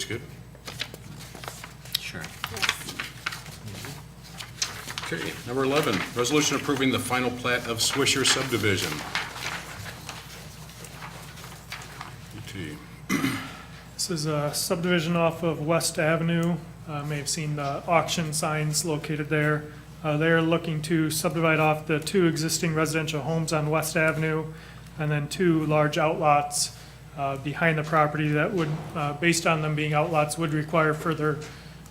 Everybody's good? Sure. Okay, number 11, resolution approving the final plat of Swisher subdivision. UT. This is a subdivision off of West Avenue. May have seen the auction signs located there. They're looking to subdivide off the 2 existing residential homes on West Avenue and then 2 large outlots behind the property that would, based on them being outlots, would require further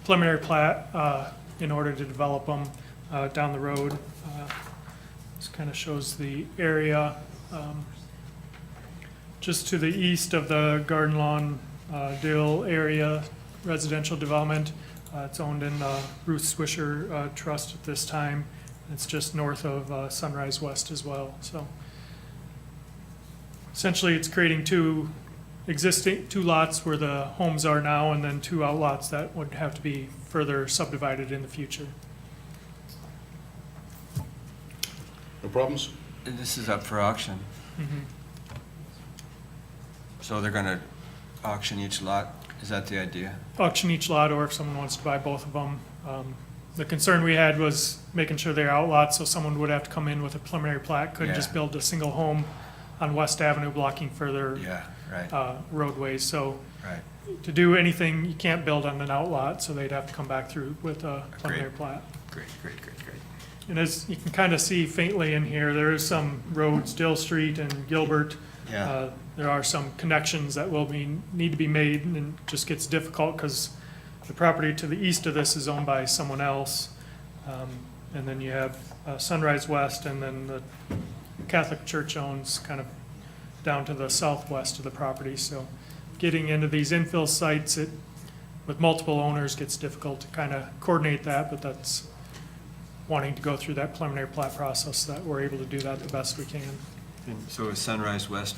preliminary plat in order to develop them down the road. This kind of shows the area. Just to the east of the Garden Lawn Dill area residential development. It's owned in Ruth Swisher Trust at this time. It's just north of Sunrise West as well. So essentially, it's creating 2 lots where the homes are now, and then 2 outlots that would have to be further subdivided in the future. No problems? And this is up for auction. So they're going to auction each lot? Is that the idea? Auction each lot, or if someone wants to buy both of them. The concern we had was making sure they're outlots, so someone would have to come in with a preliminary plat, couldn't just Yeah. build a single home on West Avenue blocking further Yeah, right, roadways. So right. to do anything, you can't build on an outlot, so they'd have to come back through with a preliminary plat. Great. And as you can kind of see faintly in here, there is some roads, Dill Street and Gilbert. Yeah, There are some connections that will need to be made, and it just gets difficult because the property to the east of this is owned by someone else. And then you have Sunrise West, and then the Catholic Church owns kind of down to the southwest of the property. So getting into these infill sites, with multiple owners, gets difficult to kind of coordinate that, but that's wanting to go through that preliminary plat process, that we're able to do that the best we can. and so is Sunrise West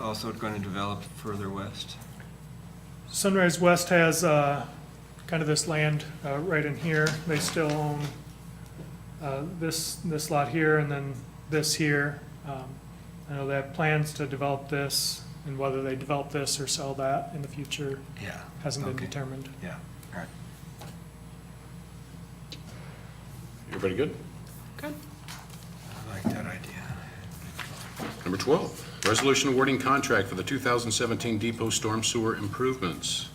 also going to develop further west? Sunrise West has kind of this land right in here. They still own this lot here and then this here. I know they have plans to develop this, and whether they develop this or sell that in the future Yeah. hasn't been Okay. determined. Yeah, all right. Everybody good? I like that idea. Number 12, resolution awarding contract for the 2017 depot storm sewer improvements.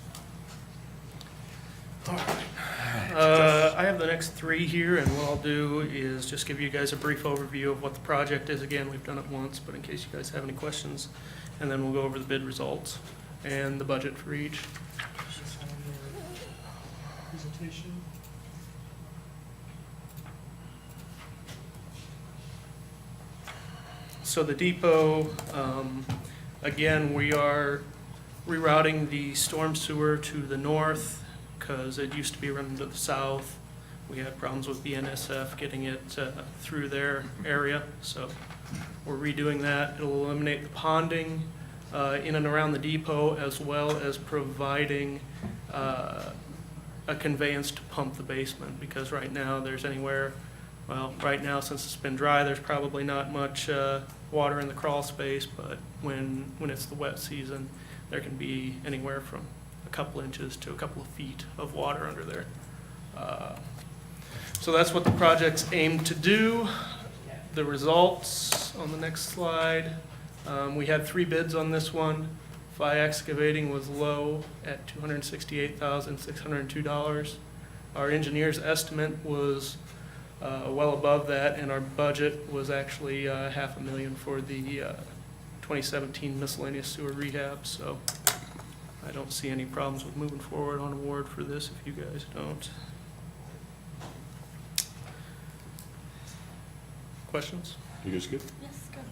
I have the next 3 here, and what I'll do is just give you guys a brief overview of what the project is. Again, we've done it once, but in case you guys have any questions, and then we'll go over the bid results and the budget for each. Presentation. So the depot, again, we are rerouting the storm sewer to the north because it used to be running to the south. We had problems with the NSF getting it through their area, so we're redoing that. It'll eliminate the ponding in and around the depot, as well as providing a conveyance to pump the basement, because right now there's anywhere, well, right now since it's been dry, there's probably not much water in the crawl space, but when it's the wet season, there can be anywhere from a couple inches to a couple of feet of water under there. So that's what the project's aimed to do. The results on the next slide. We had 3 bids on this one. Phi Excavating was low at $268,602. Our engineer's estimate was well above that, and our budget was actually $500,000 for the 2017 miscellaneous sewer rehab. So I don't see any problems with moving forward on award for this if you guys don't. Questions? You guys good? Yes, good.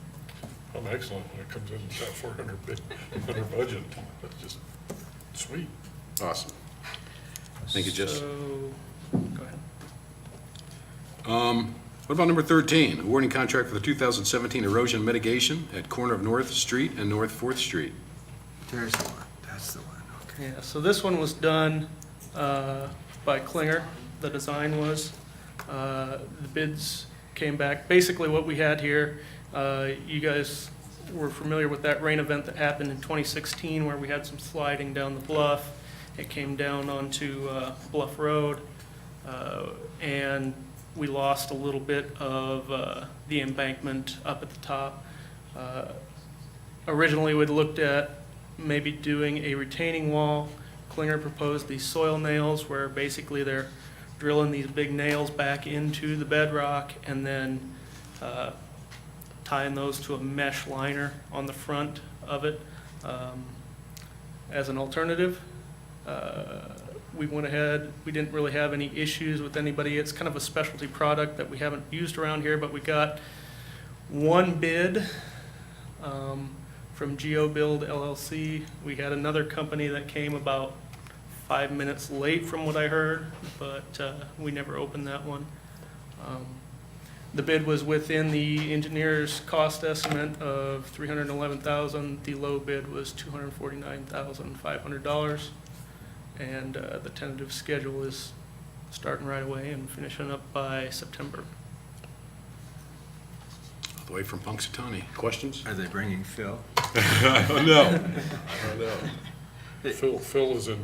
I'm excellent when it comes in at 400 big under budget. That's just sweet. Awesome. Thank you, Jess. So, go ahead. What about number 13, awarding contract for the 2017 erosion mitigation at corner of North Street and North 4th Street? There's the one, that's the one, okay. Yeah, so this one was done by Klinger, the design was. The bids came back. Basically what we had here, you guys were familiar with that rain event that happened in 2016 where we had some sliding down the bluff. It came down onto Bluff Road, and we lost a little bit of the embankment up at the top. Originally, we'd looked at maybe doing a retaining wall. Klinger proposed these soil nails, where basically they're drilling these big nails back into the bedrock and then tying those to a mesh liner on the front of it as an alternative. We went ahead, we didn't really have any issues with anybody. It's kind of a specialty product that we haven't used around here, but we got one bid from GeoBuild LLC. We had another company that came about 5 minutes late from what I heard, but we never opened that one. The bid was within the engineer's cost estimate of $311,000. The low bid was $249,500. And the tentative schedule is starting right away and finishing up by September. All the way from Punxsutawney. Questions? Are they bringing Phil? I don't know. Phil is in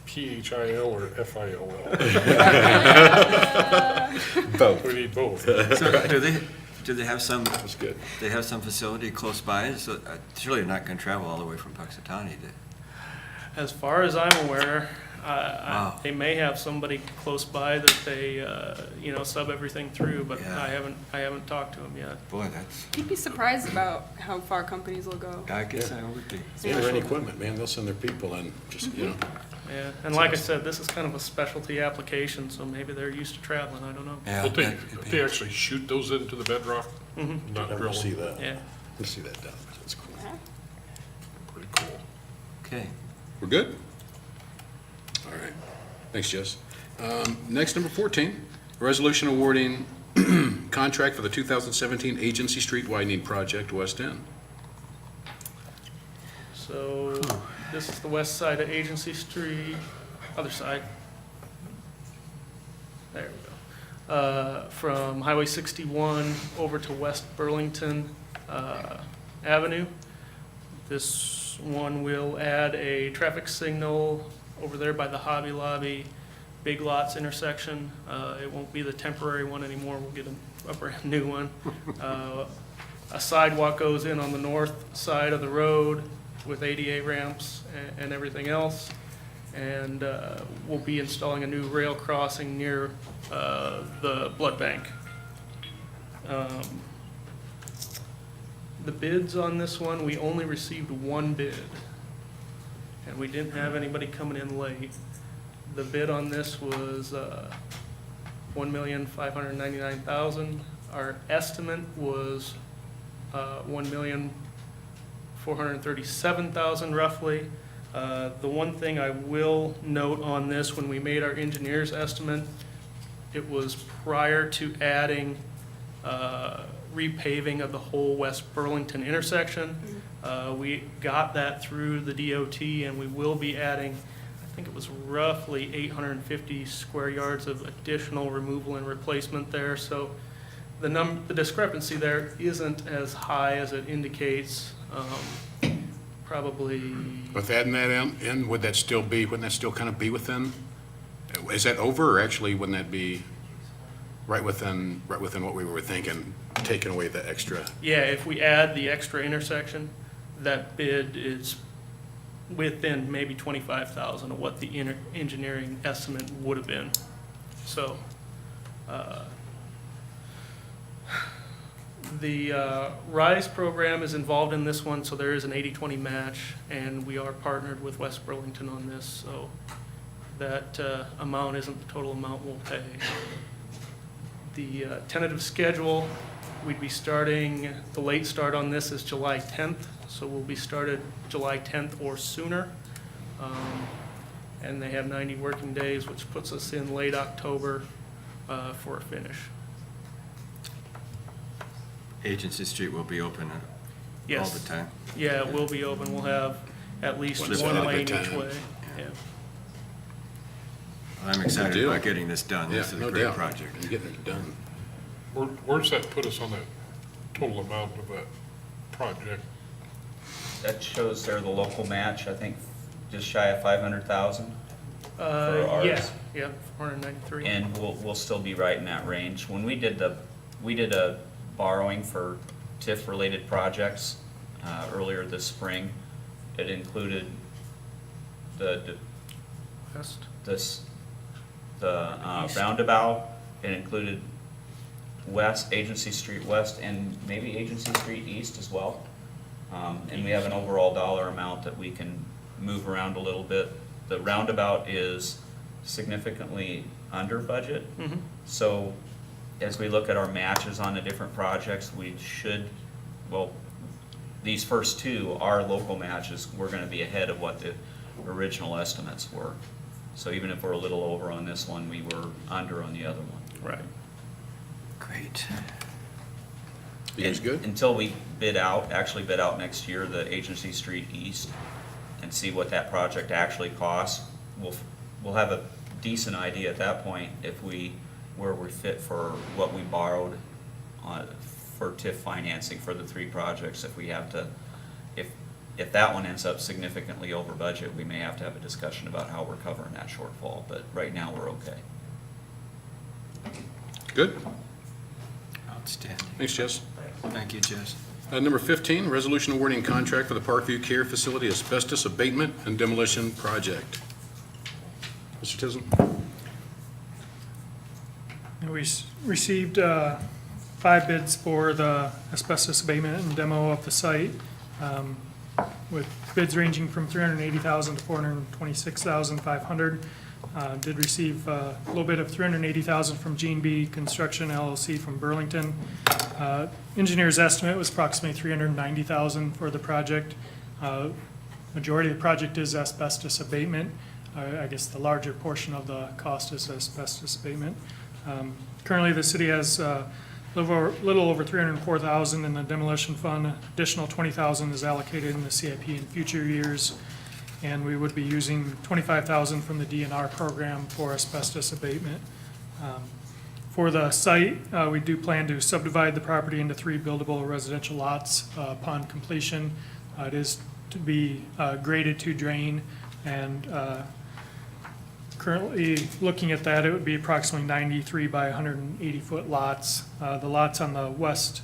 PHIL or FILL? Both. We need both. So do they have some, That's good. they have some facility close by? So surely they're not going to travel all the way from Punxsutawney to... As far as I'm aware, Wow. they may have somebody close by that they, sub everything through, but Yeah. I haven't talked to them yet. Boy, that's... You'd be surprised about how far companies will go. I guess I would be. Yeah, they're in equipment, man. They'll send their people in, just, Yeah, and like I said, this is kind of a specialty application, so maybe they're used to traveling, I don't know. Yeah, But that'd be- they actually shoot those into the bedrock, Mhm. not We'll drill see them. that. Yeah. We'll see that done. That's cool. Pretty cool. Okay. We're good? All right. Thanks, Jess. Next, number 14, a resolution awarding contract for the 2017 Agency Street Widening Project, West End. So this is the west side of Agency Street, other side. There we go. From Highway 61 over to West Burlington Avenue. This one will add a traffic signal over there by the Hobby Lobby Big Lots intersection. It won't be the temporary one anymore. We'll get a brand new one. A sidewalk goes in on the north side of the road with ADA ramps and everything else. And we'll be installing a new rail crossing near the blood bank. The bids on this one, we only received one bid. And we didn't have anybody coming in late. The bid on this was $1,599,000. Our estimate was $1,437,000 roughly. The one thing I will note on this, when we made our engineer's estimate, it was prior to adding repaving of the whole West Burlington intersection. We got that through the DOT, and we will be adding, I think it was roughly 850 square yards of additional removal and replacement there. So the discrepancy there isn't as high as it indicates. Probably, With adding that in, wouldn't that still kind of be within? Is that over, or actually wouldn't that be right within what we were thinking, taking away the extra? yeah, if we add the extra intersection, that bid is within maybe 25,000 of what the engineering estimate would have been. So, the RISE program is involved in this one, so there is an 80-20 match, and we are partnered with West Burlington on this, so that amount isn't the total amount we'll pay. The tentative schedule, we'd be starting, the late start on this is July 10th, so we'll be started July 10th or sooner. And they have 90 working days, which puts us in late October for a finish. Agency Street will be open all Yes. the time. Yeah, it will be open. We'll have at least One side one at a lane each time. way. Yeah. I'm excited deal. about getting this done. Yeah, This is no a great doubt. project. And getting it done. Where's that put us on that total amount of that project? That shows there the local match, I think, just shy of 500,000. ours? Yeah, 493. And we'll still be right in that range. When we did a borrowing for TIF-related projects earlier this spring, it included the West. East. Roundabout, it included Agency Street West, and maybe Agency Street East as well. And we have an overall dollar amount that we can move around a little bit. The roundabout is significantly under budget. Mhm. So as we look at our matches on the different projects, these first two are local matches. We're gonna be ahead of what the original estimates were. So even if we're a little over on this one, we were under on the other one. Right. Great. You guys good? Until we actually bid out next year, the Agency Street East, and see what that project actually costs, we'll have a decent idea at that point where we fit for what we borrowed for TIF financing for the three projects. If that one ends up significantly over budget, we may have to have a discussion about how we're covering that shortfall, but right now we're okay. Good? Outstanding. Thanks, Jess. Thank you, Jess. Number 15, resolution awarding contract for the Parkview Care Facility asbestos abatement and demolition project. Mr. Tisland? And we received 5 bids for the asbestos abatement and demo of the site, with bids ranging from $380,000 to $426,500. Did receive a little bit of $380,000 from G&B Construction LLC from Burlington. Engineer's estimate was approximately $390,000 for the project. Majority of the project is asbestos abatement. I guess the larger portion of the cost is asbestos abatement. Currently, the city has little over $304,000 in the demolition fund. Additional $20,000 is allocated in the CIP in future years. And we would be using $25,000 from the DNR program for asbestos abatement. For the site, we do plan to subdivide the property into 3 buildable residential lots upon completion. It is to be graded to drain, and currently looking at that, it would be approximately 93 by 180-foot lots. The lots on the west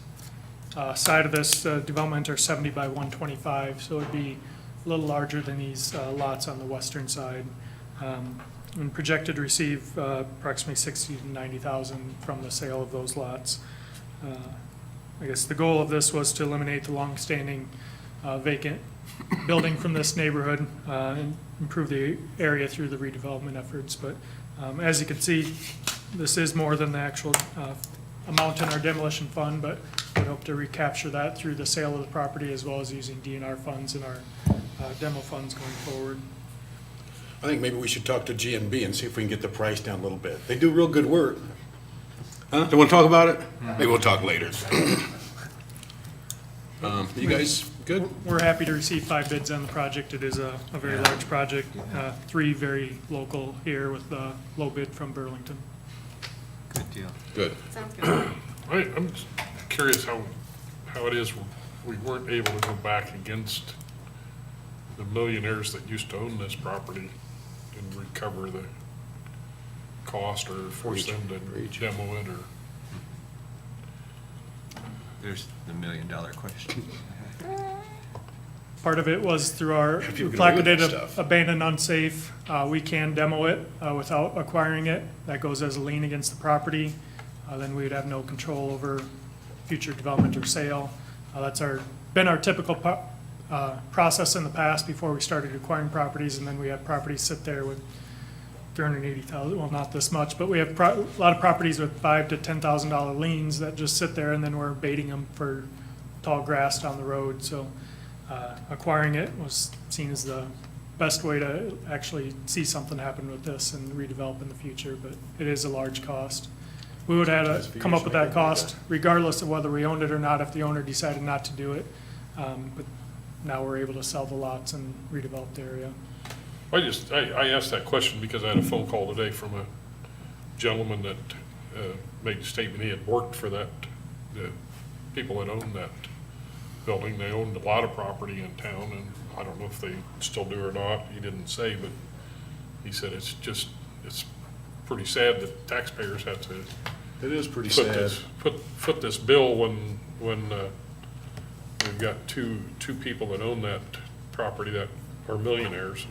side of this development are 70 by 125, so it'd be a little larger than these lots on the western side. And projected to receive approximately $60,000 to $90,000 from the sale of those lots. I guess the goal of this was to eliminate the longstanding vacant building from this neighborhood and improve the area through the redevelopment efforts. But as you can see, this is more than the actual amount in our demolition fund, but we hope to recapture that through the sale of the property as well as using DNR funds in our demo funds going forward. I think maybe we should talk to G&B and see if we can get the price down a little bit. They do real good work. Huh? They want to talk about it? Maybe we'll talk later. You guys good? We're happy to receive 5 bids on the project. It is a very large project. 3 very local here with the low bid from Burlington. Good deal. Good. Sounds good. I'm just curious how it is we weren't able to go back against the millionaires that used to own this property and recover the cost or force them to demo it or. There's the $1 million question. Part of it was through our If you can placated avoid that stuff. abandoned unsafe. We can demo it without acquiring it. That goes as a lien against the property. Then we would have no control over future development or sale. That's been our typical process in the past before we started acquiring properties, and then we have properties sit there with $380,000, well, not this much, but we have a lot of properties with $5,000 to $10,000 liens that just sit there, and then we're abating them for tall grass down the road. So acquiring it was seen as the best way to actually see something happen with this and redevelop in the future, but it is a large cost. We would have to come up with that cost regardless of whether we owned it or not if the owner decided not to do it. But now we're able to sell the lots and redevelop the area. I asked that question because I had a phone call today from a gentleman that made a statement he had worked for the people that owned that building. They owned a lot of property in town, and I don't know if they still do or not. He didn't say, but he said it's pretty sad that taxpayers have to It is pretty foot sad. foot this bill when we've got two people that own that property that are millionaires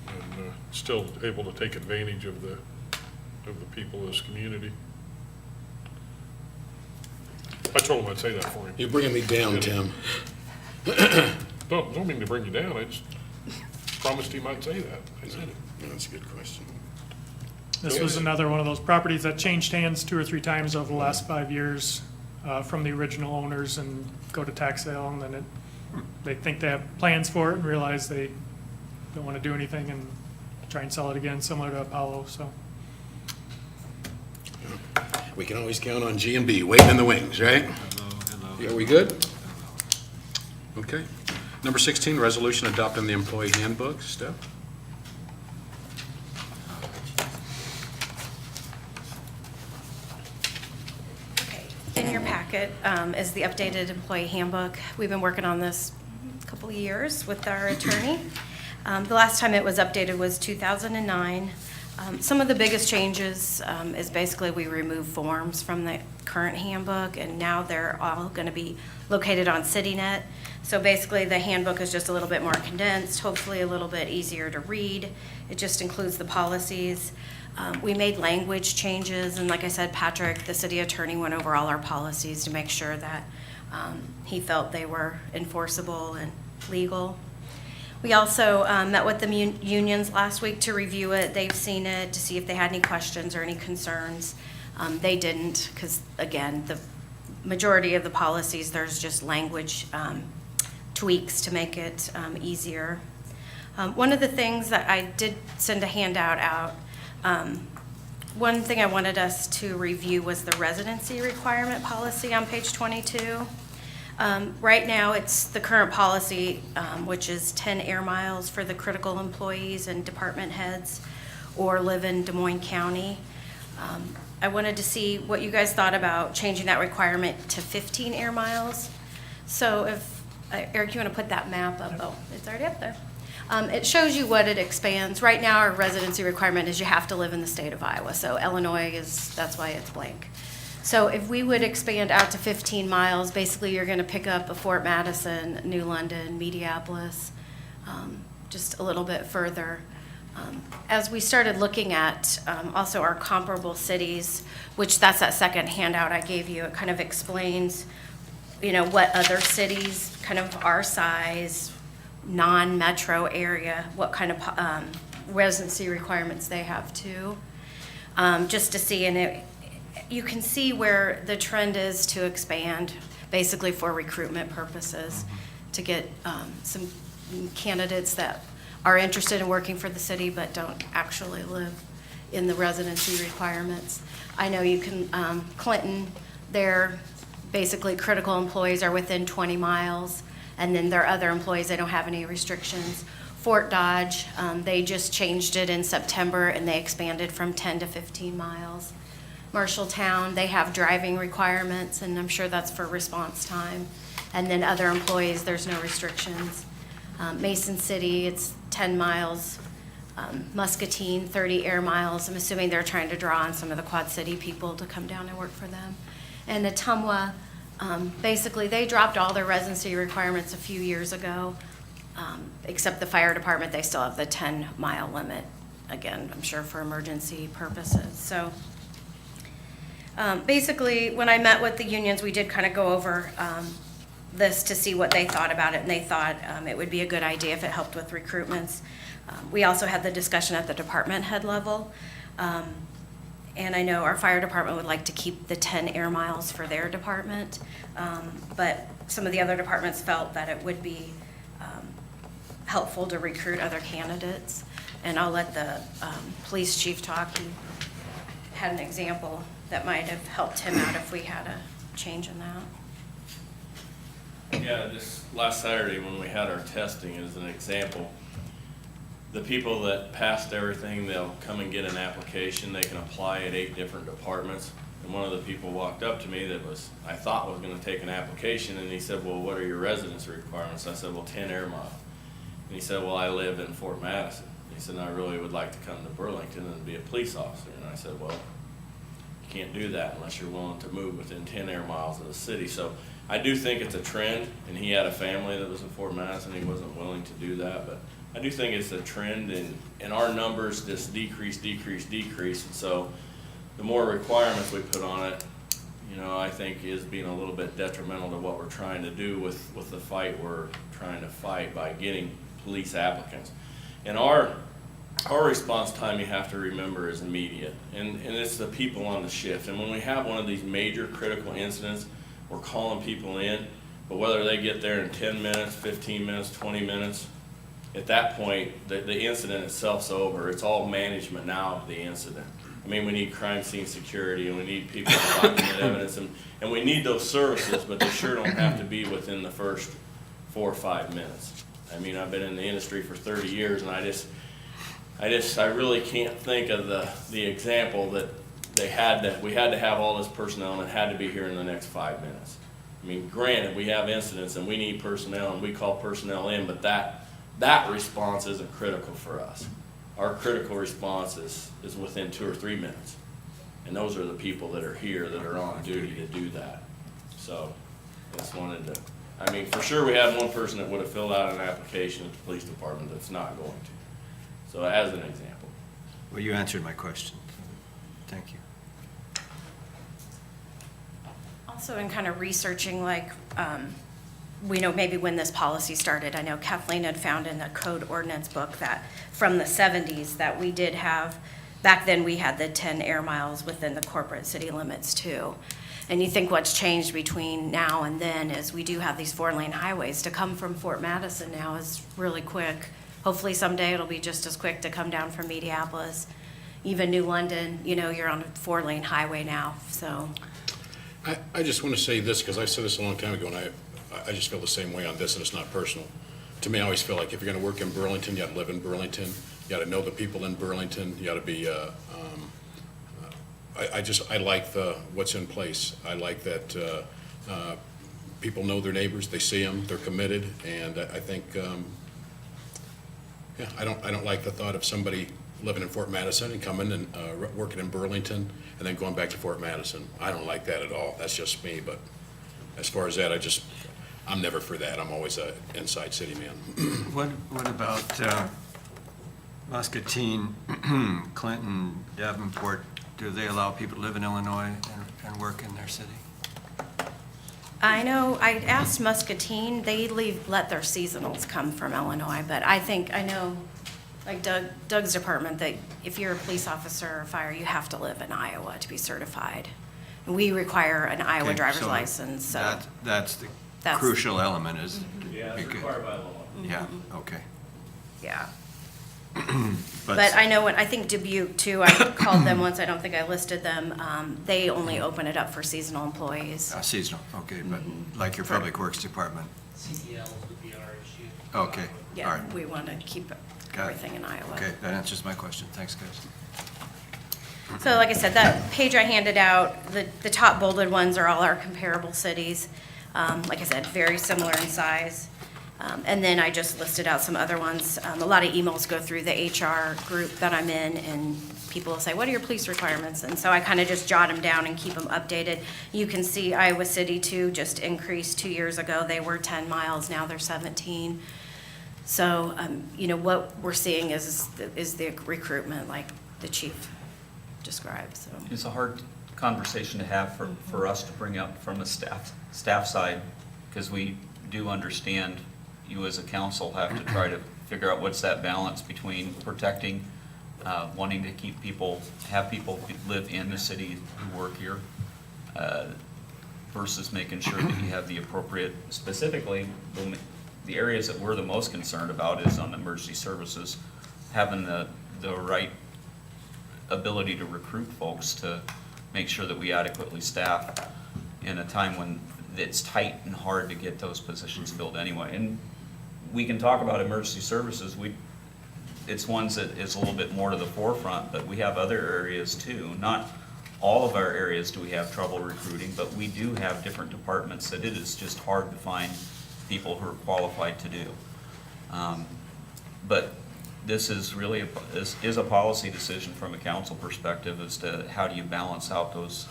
and still able to take advantage of the people of this community. I told him I'd say that for him. You're bringing me down, Tim. Don't mean to bring you down, I just promised him I'd say that. I said it. That's a good question. This was another one of those properties that changed hands 2 or 3 times over the last 5 years from the original owners and go to tax sale, and then they think they have plans for it and realize they don't want to do anything and try and sell it again, similar to Apollo, so. We can always count on G&B waiting in the wings, right? Hello. Are we good? Okay. Number 16, resolution adopting the employee handbook. Steph? Okay. In your packet is the updated employee handbook. We've been working on this a couple of years with our attorney. The last time it was updated was 2009. Some of the biggest changes is basically we remove forms from the current handbook, and now they're all going to be located on CityNet. So basically, the handbook is just a little bit more condensed, hopefully a little bit easier to read. It just includes the policies. We made language changes, and like I said, Patrick, the city attorney, went over all our policies to make sure that he felt they were enforceable and legal. We also met with the unions last week to review it. They've seen it to see if they had any questions or any concerns. They didn't, because again, the majority of the policies, there's just language tweaks to make it easier. One of the things that I did send a handout out, one thing I wanted us to review was the residency requirement policy on page 22. Right now, it's the current policy, which is 10 air miles for the critical employees and department heads or live in Des Moines County. I wanted to see what you guys thought about changing that requirement to 15 air miles. So if, Eric, you want to put that map up? Oh, it's already up there. It shows you what it expands. Right now, our residency requirement is you have to live in the state of Iowa. So Illinois that's why it's blank. So if we would expand out to 15 miles, basically you're going to pick up a Fort Madison, New London, Mediapolis, just a little bit further. As we started looking at also our comparable cities, which that's that second handout I gave you, it kind of explains, what other cities, kind of our size, non-metro area, what kind of residency requirements they have too, just to see, and you can see where the trend is to expand, basically for recruitment purposes, to get some candidates that are interested in working for the city but don't actually live in the residency requirements. I know you can, Clinton, their basically critical employees are within 20 miles, and then their other employees, they don't have any restrictions. Fort Dodge, they just changed it in September, and they expanded from 10 to 15 miles. Marshalltown, they have driving requirements, and I'm sure that's for response time. And then other employees, there's no restrictions. Mason City, it's 10 miles. Muscatine, 30 air miles. I'm assuming they're trying to draw on some of the Quad City people to come down and work for them. And Ottumwa, basically, they dropped all their residency requirements a few years ago, except the fire department, they still have the 10-mile limit. Again, I'm sure for emergency purposes. So basically, when I met with the unions, we did kind of go over this to see what they thought about it, and they thought it would be a good idea if it helped with recruitments. We also had the discussion at the department head level, and I know our fire department would like to keep the 10 air miles for their department, but some of the other departments felt that it would be helpful to recruit other candidates, and I'll let the police chief talk. He had an example that might have helped him out if we had a change in that. Yeah, this last Saturday when we had our testing as an example, the people that passed everything, they'll come and get an application. They can apply at 8 different departments. And one of the people walked up to me that I thought was going to take an application, and he said, well, what are your residency requirements? I said, well, 10 air mile. And he said, well, I live in Fort Madison. He said, I really would like to come to Burlington and be a police officer. And I said, well, you can't do that unless you're willing to move within 10 air miles of the city. So I do think it's a trend, and he had a family that was in Fort Madison. He wasn't willing to do that, but I do think it's a trend, and our numbers just decrease. And so the more requirements we put on it, you know, I think is being a little bit detrimental to what we're trying to do with the fight we're trying to fight by getting police applicants. And our response time, you have to remember, is immediate, and it's the people on the shift. And when we have one of these major critical incidents, we're calling people in, but whether they get there in 10 minutes, 15 minutes, 20 minutes, at that point, the incident itself's over. It's all management now of the incident. I mean, we need crime scene security, and we need people to document evidence, and we need those services, but they sure don't have to be within the first 4 or 5 minutes. I mean, I've been in the industry for 30 years, and I really can't think of the example that we had to have all this personnel and it had to be here in the next 5 minutes. I mean, granted, we have incidents and we need personnel and we call personnel in, but that response isn't critical for us. Our critical response is within 2 or 3 minutes. And those are the people that are here that are on duty to do that. So, just wanted to, I mean, for sure we had one person that would have filled out an application at the police department that's not going to. So as an example. Well, you answered my question. Thank you. Also, in kind of researching, like, we know maybe when this policy started, I know Kathleen had found in the code ordinance book that from the 70s that we did have, back then we had the 10 air miles within the corporate city limits too. And you think what's changed between now and then is we do have these 4-lane highways. To come from Fort Madison now is really quick. Hopefully someday it'll be just as quick to come down from Mediapolis. Even New London, you know, you're on a 4-lane highway now, so. I just want to say this, because I said this a long time ago, and I just feel the same way on this, and it's not personal. To me, I always feel like if you're going to work in Burlington, you got to live in Burlington, you got to know the people in Burlington, you got to be, I like what's in place. I like that people know their neighbors, they see them, they're committed, and I think, yeah, I don't like the thought of somebody living in Fort Madison and coming and working in Burlington and then going back to Fort Madison. I don't like that at all. That's just me, but as far as that, I'm never for that. I'm always a inside city man. What about Muscatine, Clinton, Davenport? Do they allow people to live in Illinois and work in their city? I know, I asked Muscatine, they let their seasonals come from Illinois, but I know, like Doug's department, that if you're a police officer or fire, you have to live in Iowa to be certified. And we require an Iowa Okay, driver's so license, so. That's the That's- crucial element is. Yeah, it's because- required by law. Yeah, okay. Yeah. But I know I think Dubuque too, I called them once, I don't think I listed them, they only open it up for seasonal employees. Seasonal, okay, but like your Public Works Department. CDLs would be our issue. Okay, all Yeah, right. we want to keep Got it. everything in Iowa. Okay, that answers my question. Thanks, guys. So like I said, that page I handed out, the top bolded ones are all our comparable cities. Like I said, very similar in size. And then I just listed out some other ones. A lot of emails go through the HR group that I'm in, and people will say, what are your police requirements? And so I kind of just jot them down and keep them updated. You can see Iowa City too just increased 2 years ago. They were 10 miles, now they're 17. So, you know, what we're seeing is the recruitment, like the chief described, so. It's a hard conversation to have for us to bring up from a staff side, because we do understand you as a council have to try to figure out what's that balance between protecting, wanting to keep people, have people live in the city who work here, versus making sure that you have the appropriate, specifically, the areas that we're the most concerned about is on emergency services, having the right ability to recruit folks to make sure that we adequately staff in a time when it's tight and hard to get those positions filled anyway. And we can talk about emergency services. It's ones that is a little bit more to the forefront, but we have other areas too. Not all of our areas do we have trouble recruiting, but we do have different departments that it is just hard to find people who are qualified to do. But this is really, this is a policy decision from a council perspective as to how do you balance out those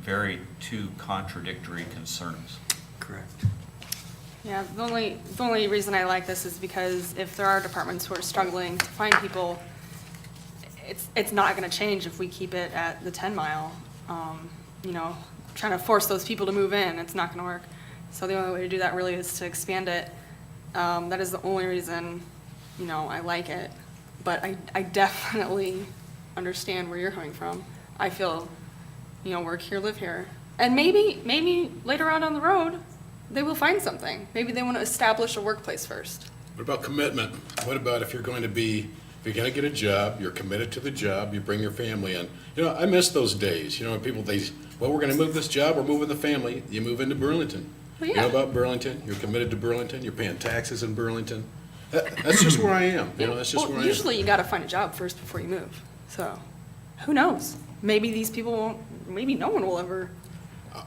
very two contradictory concerns. Correct. Yeah, the only reason I like this is because if there are departments who are struggling to find people, it's not gonna change if we keep it at the 10 mile. You know, trying to force those people to move in, it's not gonna work. So the only way to do that really is to expand it. That is the only reason, you know, I like it. But I definitely understand where you're coming from. I feel, you know, work here, live here. And maybe later on down the road, they will find something. Maybe they want to establish a workplace first. What about commitment? What about if you're going to get a job, you're committed to the job, you bring your family in? You know, I miss those days, you know, when people, well, we're gonna move this job, we're moving the family, you move into Burlington. Well, You know yeah. about Burlington, you're committed to Burlington, you're paying taxes in Burlington. That's just where I am, you know, that's just Well, where I am. usually you got to find a job first before you move. So, who knows? Maybe these people won't. Maybe no one will ever.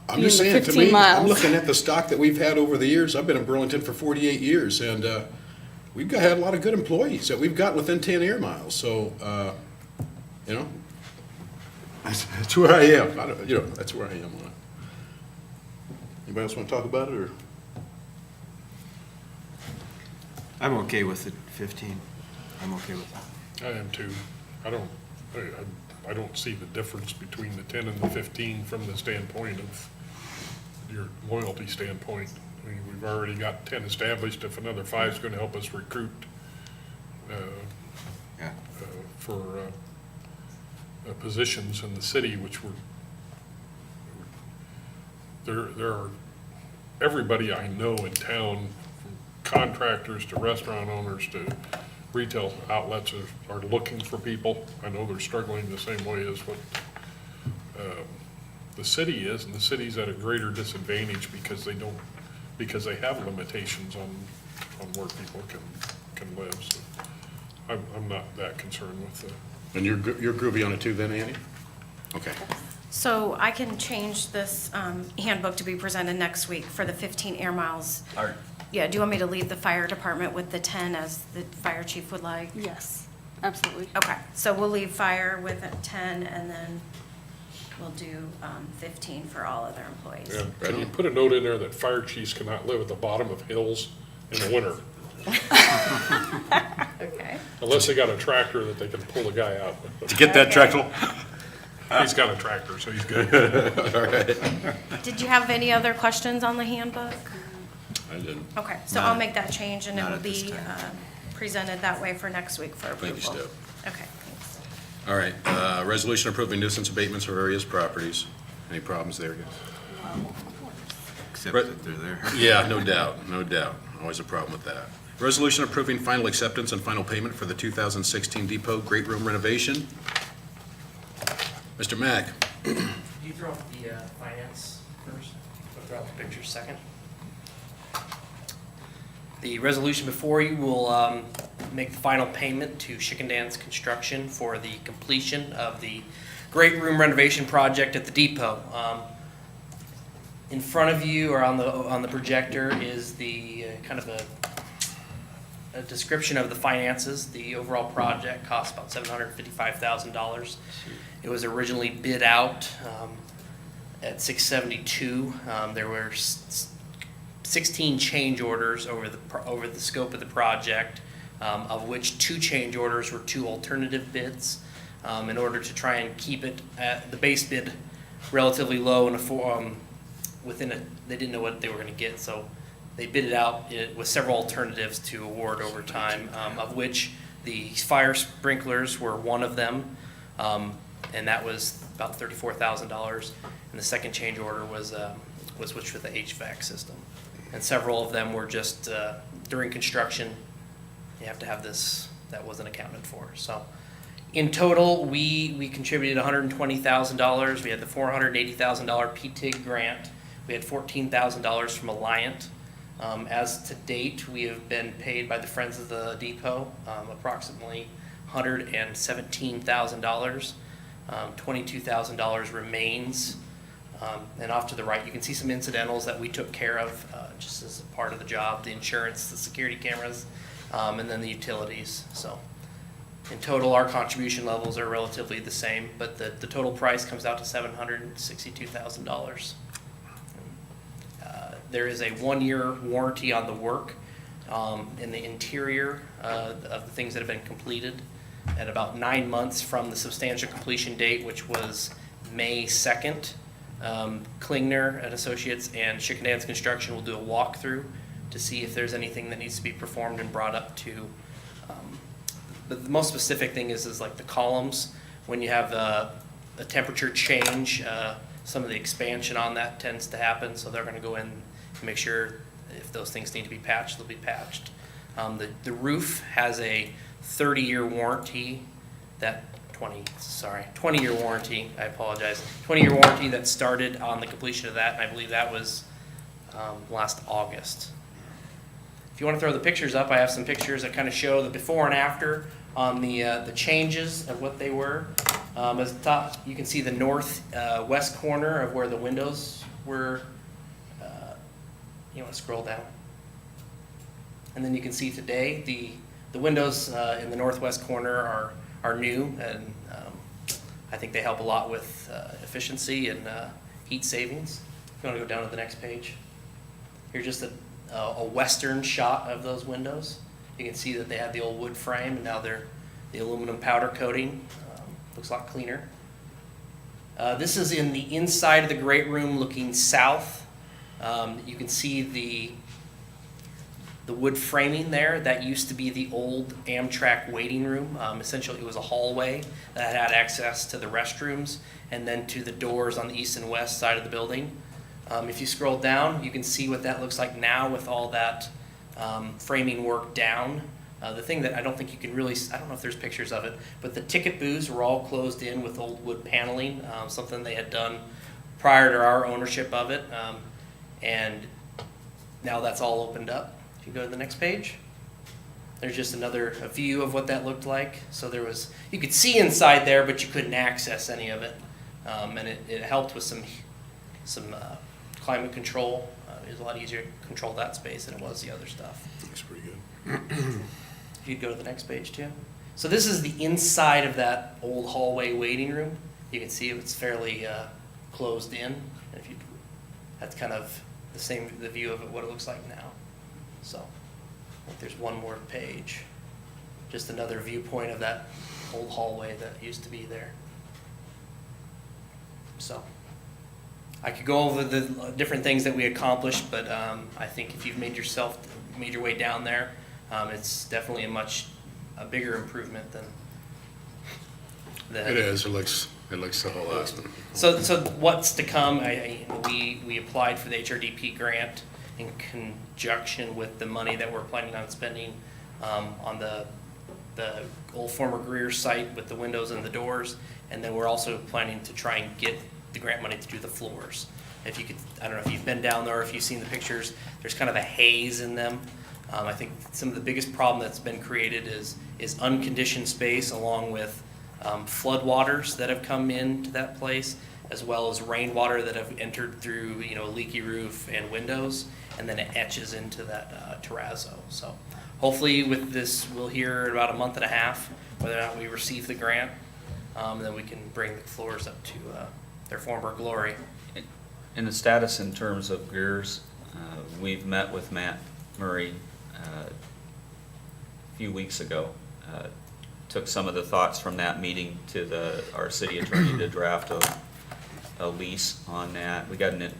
I'm be just in the saying, to 15 me, miles. I'm looking at the stock that we've had over the years. I've been in Burlington for 48 years, and we've had a lot of good employees that we've got within 10 air miles. So, you know, that's where I am. You know, that's where I am on it. Anybody else want to talk about it, or? I'm okay with it, 15. I'm okay with it. I am too. I don't see the difference between the 10 and the 15 from the standpoint of your loyalty standpoint. I mean, we've already got 10 established. If another 5 is going to help us recruit Yeah. for positions in the city, which there are, everybody I know in town, from contractors to restaurant owners to retail outlets are looking for people. I know they're struggling the same way as what the city is, and the city's at a greater disadvantage because they have limitations on where people can live. So I'm not that concerned with the. And you're groovy on it too then, Annie? Okay. So I can change this handbook to be presented next week for the 15 air miles. Art, Yeah, do you want me to leave the fire department with the 10 as the fire chief would like? Yes, absolutely. Okay, so we'll leave fire with a 10, and then we'll do 15 for all other employees. Yeah, and you put a note in there that fire chiefs cannot live at the bottom of hills in the winter, Okay. unless they got a tractor that they can pull the guy out. To get that tractor. He's got a tractor, so he's good. Did you have any other questions on the handbook? I didn't. Okay, so Not- I'll make that change, and it not will at this be time. presented that way for next week for Thank approval. you, Steph. Okay, thanks. All right, resolution approving nuisance abatements for various properties. Any problems there, guys? Except Right. that they're there. Yeah, no doubt, no doubt. Always a problem with that. Resolution approving final acceptance and final payment for the 2016 Depot Great Room renovation. Mr. Mack. You throw up the finance first, or throw out the pictures second. The resolution before you will make the final payment to Chicken Dance Construction for the completion of the great room renovation project at the depot. In front of you, or on the projector, is the kind of a description of the finances. The overall project cost about $755,000. It was originally bid out at $672,000. There were 16 change orders over the scope of the project, of which 2 change orders were 2 alternative bids, in order to try and keep it at the base bid relatively low and they didn't know what they were going to get, so they bid it out with several alternatives to award over time, of which the fire sprinklers were one of them, and that was about $34,000. And the second change order was switched with the HVAC system. And several of them were just during construction, you have to have this, that wasn't accounted for. So in total, we contributed $120,000. We had the $480,000 PTIG grant. We had $14,000 from Alliant. As to date, we have been paid by the Friends of the Depot approximately $117,000. $22,000 remains. And off to the right, you can see some incidentals that we took care of just as a part of the job, the insurance, the security cameras, and then the utilities, so. In total, our contribution levels are relatively the same, but the total price comes out to $762,000. There is a 1-year warranty on the work in the interior of the things that have been completed. At about 9 months from the substantial completion date, which was May 2nd, Klingner and Associates and Chicken Dance Construction will do a walkthrough to see if there's anything that needs to be performed and brought up to. But the most specific thing is like the columns. When you have a temperature change, some of the expansion on that tends to happen. So they're going to go in and make sure if those things need to be patched, they'll be patched. The roof has a 30-year warranty, 20-year warranty, I apologize. 20-year warranty that started on the completion of that, and I believe that was last August. If you want to throw the pictures up, I have some pictures that kind of show the before and after on the changes of what they were. At the top, you can see the north-west corner of where the windows were. You want to scroll down. And then you can see today the windows in the northwest corner are new, and I think they help a lot with efficiency and heat savings. If you want to go down to the next page. Here's just a western shot of those windows. You can see that they had the old wood frame, and now they're the aluminum powder coating. Looks a lot cleaner. This is in the inside of the great room looking south. You can see the wood framing there. That used to be the old Amtrak waiting room. Essentially, it was a hallway that had access to the restrooms and then to the doors on the east and west side of the building. If you scroll down, you can see what that looks like now with all that framing work down. The thing that I don't think you can really, I don't know if there's pictures of it, but the ticket booths were all closed in with old wood paneling, something they had done prior to our ownership of it. And now that's all opened up. If you go to the next page, there's just a view of what that looked like. So you could see inside there, but you couldn't access any of it. And it helped with some climate control. It was a lot easier to control that space than it was the other stuff. Looks pretty good. If you'd go to the next page too. So this is the inside of that old hallway waiting room. You can see it's fairly closed in. And that's kind of the view of what it looks like now. So I think there's one more page. Just another viewpoint of that old hallway that used to be there. So I could go over the different things that we accomplished, but I think if you've made your way down there, it's definitely a bigger improvement than It is, it looks a whole lot. So what's to come? We applied for the HRDP grant in conjunction with the money that we're planning on spending on the old former Greer site with the windows and the doors, and then we're also planning to try and get the grant money to do the floors. If you could, I don't know if you've been down there or if you've seen the pictures, there's kind of a haze in them. I think some of the biggest problem that's been created is unconditioned space, along with floodwaters that have come into that place, as well as rainwater that have entered through a leaky roof and windows, and then it etches into that terrazzo. So hopefully with this, we'll hear in about a month and a half whether or not we receive the grant, and then we can bring the floors up to their former glory. In the status in terms of Greer's, we've met with Matt Murray a few weeks ago. Took some of the thoughts from that meeting to our city attorney to draft a lease on that. We got an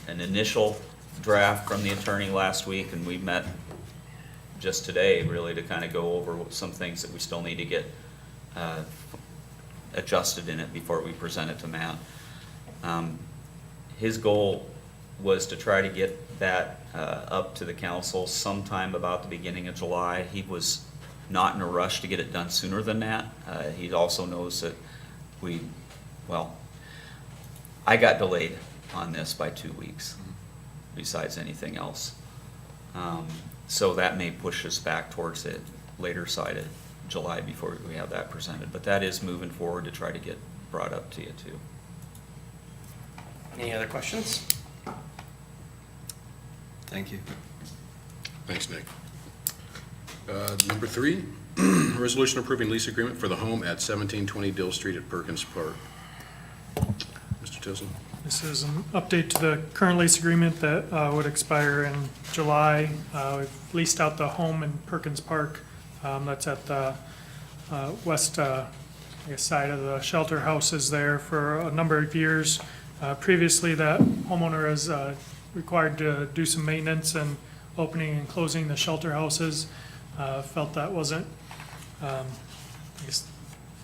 initial draft from the attorney last week, and we met just today really to kind of go over some things that we still need to get adjusted in it before we present it to Matt. His goal was to try to get that up to the council sometime about the beginning of July. He was not in a rush to get it done sooner than that. He also knows that I got delayed on this by 2 weeks besides anything else. So that may push us back towards the later side of July before we have that presented. But that is moving forward to try to get brought up to you too. Any other questions? Thank you. Thanks, Nick. Number 3, resolution approving lease agreement for the home at 1720 Dill Street at Perkins Park. Mr. Tisland. This is an update to the current lease agreement that would expire in July. We've leased out the home in Perkins Park. That's at the west I guess, side of the shelter houses there for a number of years. Previously, that homeowner is required to do some maintenance and opening and closing the shelter houses. Felt that wasn't, I guess,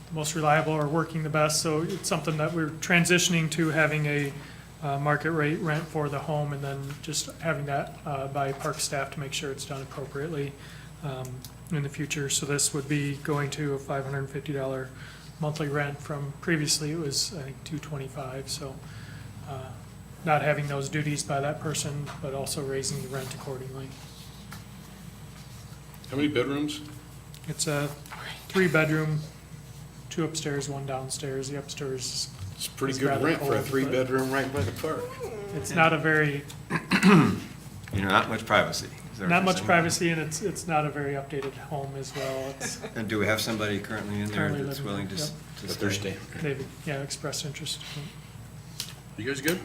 the most reliable or working the best, so it's something that we're transitioning to having a market rate rent for the home, and then just having that by park staff to make sure it's done appropriately in the future. So this would be going to a $550 monthly rent from previously it was, I think, $225. So not having those duties by that person, but also raising the rent accordingly. How many bedrooms? It's a 3-bedroom, 2 upstairs, 1 downstairs. The upstairs, It's pretty It's good rather rent for a cold, but- 3-bedroom right by the park. it's not a very, You know, not much privacy. Is that what not you're much saying? privacy, and it's not a very updated home as well. It's, And do we have somebody currently in there Currently that's living willing there, to yep. to But they're stay? staying. they've, yeah, expressed interest. You guys good?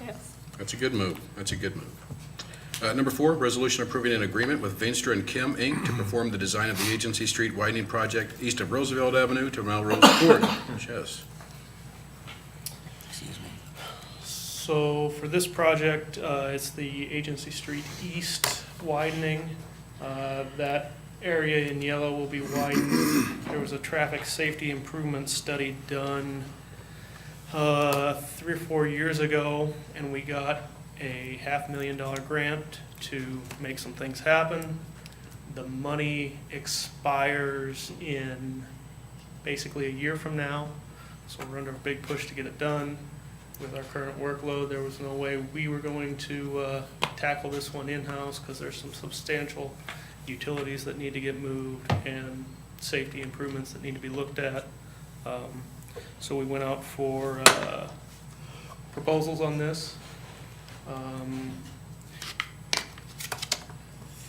Yes. That's a good move. That's a good move. Number 4, resolution approving an agreement with Veenstra and Kim, Inc. to perform the design of the Agency Street widening project east of Roosevelt Avenue to Melrose Court. Yes. So for this project, it's the Agency Street East widening. That area in yellow will be widened. There was a traffic safety improvement study done 3 or 4 years ago, and we got a $500,000 grant to make some things happen. The money expires in basically a year from now, so we're under a big push to get it done. With our current workload, there was no way we were going to tackle this one in-house because there's some substantial utilities that need to get moved and safety improvements that need to be looked at. So we went out for proposals on this. I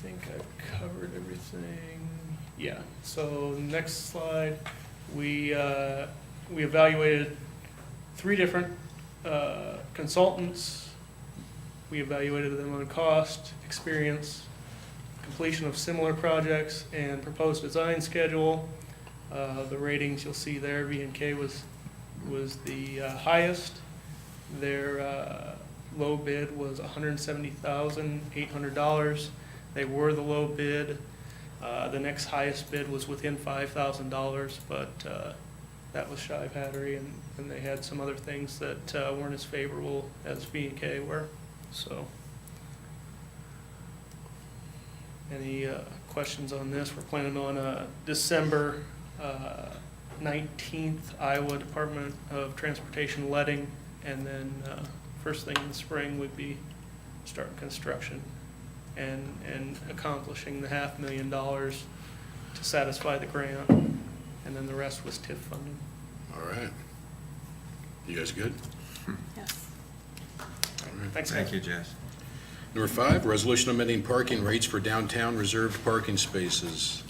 think I've covered everything. Yeah, so next slide, we evaluated 3 different consultants. We evaluated them on cost, experience, completion of similar projects, and proposed design schedule. The ratings you'll see there, V&K was the highest. Their low bid was $170,800. They were the low bid. The next highest bid was within $5,000, but that was Shive Hattery, and they had some other things that weren't as favorable as V&K were. So, any questions on this? We're planning on December 19th Iowa Department of Transportation letting, and then first thing in the spring would be starting construction and accomplishing the $500,000 to satisfy the grant, and then the rest was TIF funding. All right. You guys good? Yes. All right. Thanks, guys. Thank you, Jess. Number 5, resolution amending parking rates for downtown reserved parking spaces.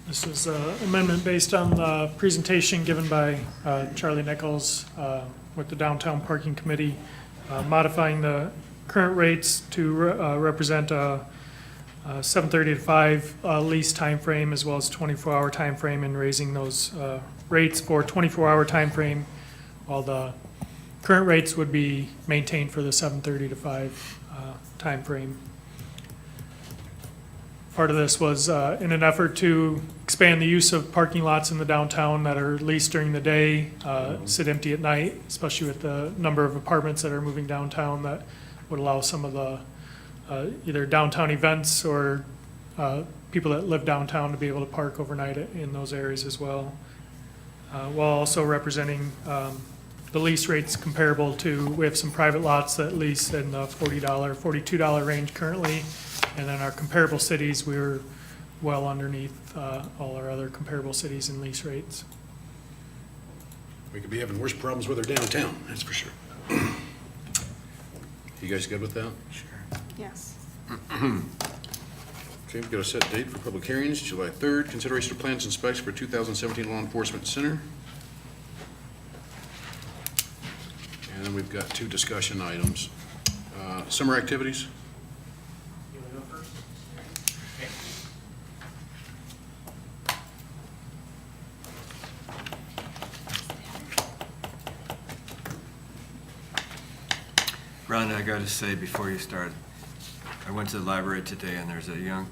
This is an amendment based on the presentation given by Charlie Nichols with the Downtown Parking Committee, modifying the current rates to represent a 7:30 to 5 lease timeframe as well as 24-hour timeframe, and raising those rates for 24-hour timeframe, while the current rates would be maintained for the 7:30 to 5 timeframe. Part of this was in an effort to expand the use of parking lots in the downtown that are leased during the day, sit empty at night, especially with the number of apartments that are moving downtown, that would allow some of the either downtown events or people that live downtown to be able to park overnight in those areas as well, while also representing the lease rates comparable to, we have some private lots that lease in the $40, $42 range currently, and then our comparable cities, we're well underneath all our other comparable cities in lease rates. We could be having worse problems with our downtown, that's for sure. You guys good with that? Yes. Okay, we've got a set date for public hearings, July 3rd. Consideration of plans and specs for 2017 Law Enforcement Center. And then we've got 2 discussion items. Summer activities. You wanna go first? Okay. Rhonda, I gotta say, before you start, I went to the library today, and there's a young,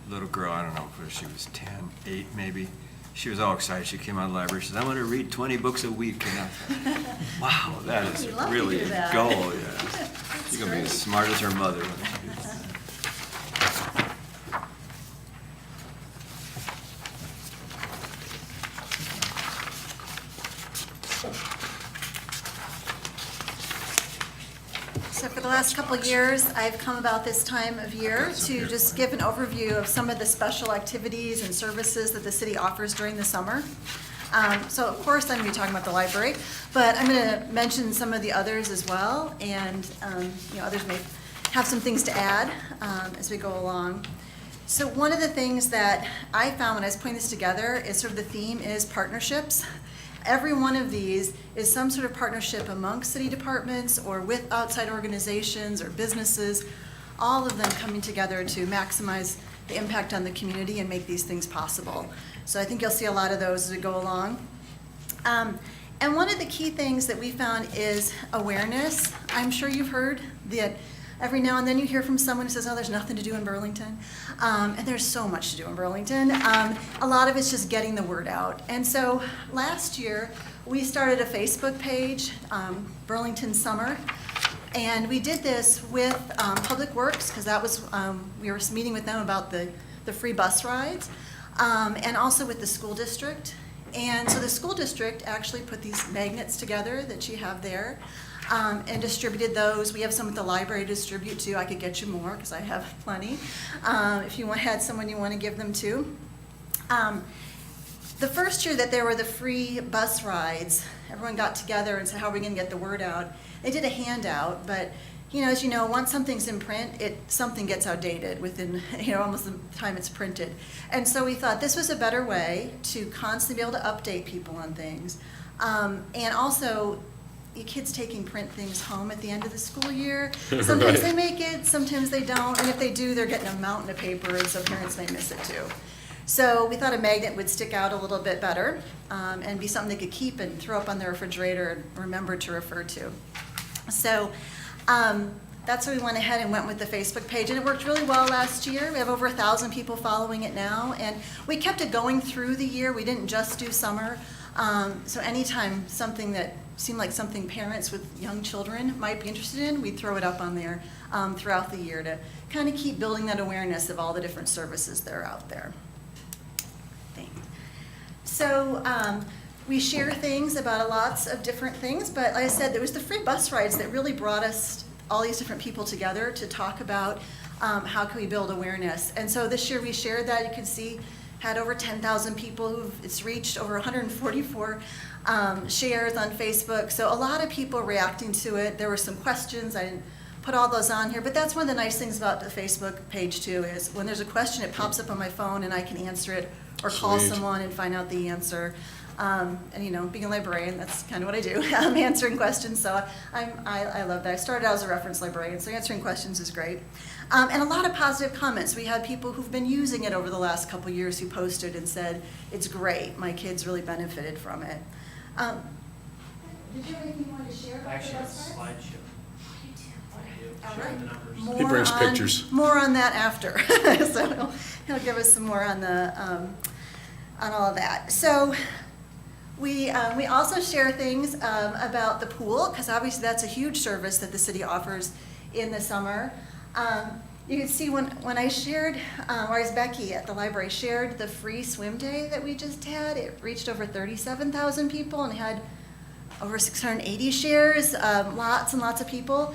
little girl, I don't know if she was 10, 8 maybe. She was all excited. She came out of the library, she said, "I'm gonna read 20 books a week." And I thought, wow, that is We'd love to really do a that. goal, yeah. She's gonna be as smart as her mother when she gets there. So for the last couple of years, I've come about this time of year to just give an overview of some of the special activities and services that the city offers during the summer. So of course, I'm going to be talking about the library, but I'm going to mention some of the others as well, and others may have some things to add as we go along. So one of the things that I found when I was putting this together is sort of the theme is partnerships. Every one of these is some sort of partnership amongst city departments or with outside organizations or businesses, all of them coming together to maximize the impact on the community and make these things possible. So I think you'll see a lot of those as we go along. And one of the key things that we found is awareness. I'm sure you've heard that every now and then you hear from someone who says, "Oh, there's nothing to do in Burlington." And there's so much to do in Burlington. A lot of it's just getting the word out. And so last year, we started a Facebook page, Burlington Summer. And we did this with Public Works, because that was, we were meeting with them about the free bus rides, and also with the school district. And so the school district actually put these magnets together that you have there, and distributed those. We have some at the library to distribute too. I could get you more because I have plenty. If you had someone you want to give them to. The first year that there were the free bus rides, everyone got together and said, "How are we going to get the word out?" They did a handout, but as you know, once something's in print, something gets outdated within almost the time it's printed. And so we thought this was a better way to constantly be able to update people on things, and also your kids taking print things home at the end of the school year. Sometimes Right. they make it, sometimes they don't, and if they do, they're getting a mountain of paper, and so parents may miss it too. So we thought a magnet would stick out a little bit better, and be something they could keep and throw up on their refrigerator and remember to refer to. So that's why we went ahead and went with the Facebook page, and it worked really well last year. We have over 1,000 people following it now, and we kept it going through the year. We didn't just do summer. So anytime something that seemed like something parents with young children might be interested in, we'd throw it up on there throughout the year to kind of keep building that awareness of all the different services that are out there. Thanks. So we share things about lots of different things, but like I said, there was the free bus rides that really brought us, all these different people together to talk about how can we build awareness. And so this year we shared that. You can see had over 10,000 people it's reached, over 144 shares on Facebook. So a lot of people reacting to it. There were some questions. I didn't put all those on here, but that's one of the nice things about the Facebook page too, is when there's a question, it pops up on my phone and I can answer it or call Sweet. someone and find out the answer. And being a librarian, that's kind of what I do. I'm answering questions, so I love that. I started out as a reference librarian, so answering questions is great. And a lot of positive comments. We had people who've been using it over the last couple of years who posted and said, "It's great, my kids really benefited from it." Did you have anything you wanted to share about the Actually, bus it's a rides? slideshow. All Showing right. the numbers. More He brings on- pictures. More on that after. So he'll give us some more on on all of that. So we also share things about the pool, because obviously that's a huge service that the city offers in the summer. You can see when I shared, or as Becky at the library shared the free swim day that we just had, it reached over 37,000 people and had over 680 shares. Lots and lots of people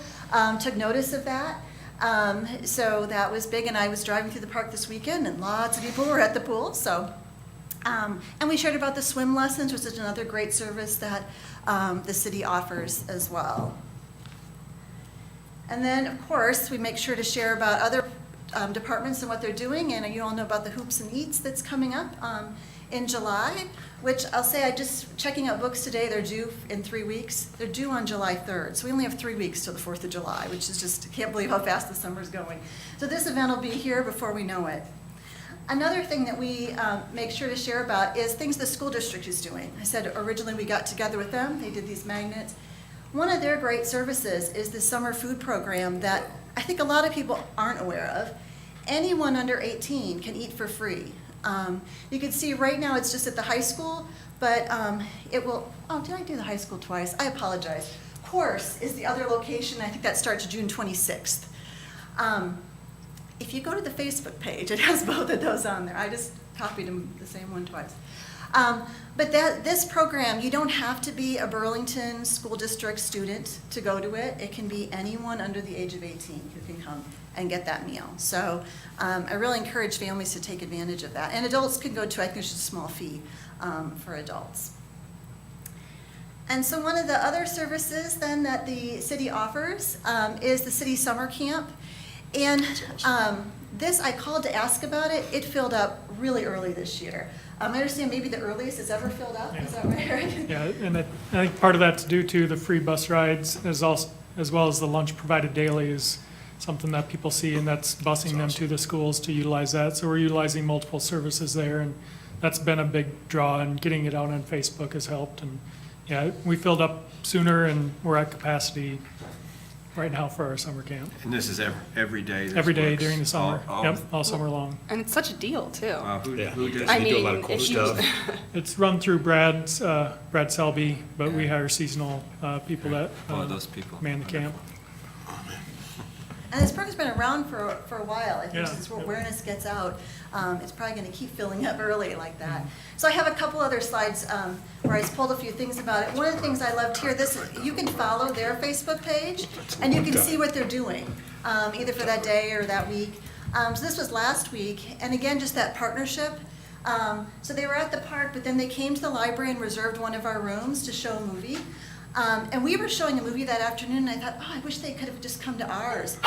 took notice of that. So that was big, and I was driving through the park this weekend and lots of people were at the pool. So, and we shared about the swim lessons, which is another great service that the city offers as well. And then, of course, we make sure to share about other departments and what they're doing, and you all know about the Hoops and Eats that's coming up in July, which I'll say, I just checking out books today, they're due in 3 weeks. They're due on July 3rd, so we only have 3 weeks till the 4th of July, which is just, I can't believe how fast the summer's going. So this event will be here before we know it. Another thing that we make sure to share about is things the school district is doing. I said originally we got together with them, they did these magnets. One of their great services is the summer food program that I think a lot of people aren't aware of. Anyone under 18 can eat for free. You can see right now it's just at the high school, but it will, oh, did I do the high school twice? I apologize. Course is the other location, I think that starts June 26th. If you go to the Facebook page, it has both of those on there. I just copied them, the same one twice. But this program, you don't have to be a Burlington School District student to go to it. It can be anyone under the age of 18 who can come and get that meal. So I really encourage families to take advantage of that. And adults can go too. I think it's just a small fee for adults. And so one of the other services then that the city offers is the city summer camp. And this, I called to ask about it. It filled up really early this year. I understand maybe the earliest it's ever filled up. Is that right? Yeah, and I think part of that's due to the free bus rides, as well as the lunch provided daily is something that people see, and that's busing them to the schools to utilize that. So we're utilizing multiple services there, and that's been a big draw, and getting it out on Facebook has helped. And yeah, we filled up sooner, and we're at capacity right now for our summer camp. And this is every day? this Every day works? during the summer. All- Yep, all summer long. And it's such a deal, too. Who does? I do a lot of mean, cool if you, stuff. It's run through Brad Selby, but we hire seasonal people that Oh, those people. man the camp. And this program's been around for a while. I think Yeah. since awareness gets out, it's probably going to keep filling up early like that. So I have a couple other slides where I pulled a few things about it. One of the things I loved here, you can follow their Facebook page, and you can see what they're doing, either for that day or that week. So this was last week, and again, just that partnership. So they were at the park, but then they came to the library and reserved one of our rooms to show a movie. And we were showing a movie that afternoon, and I thought, oh, I wish they could have just come to ours.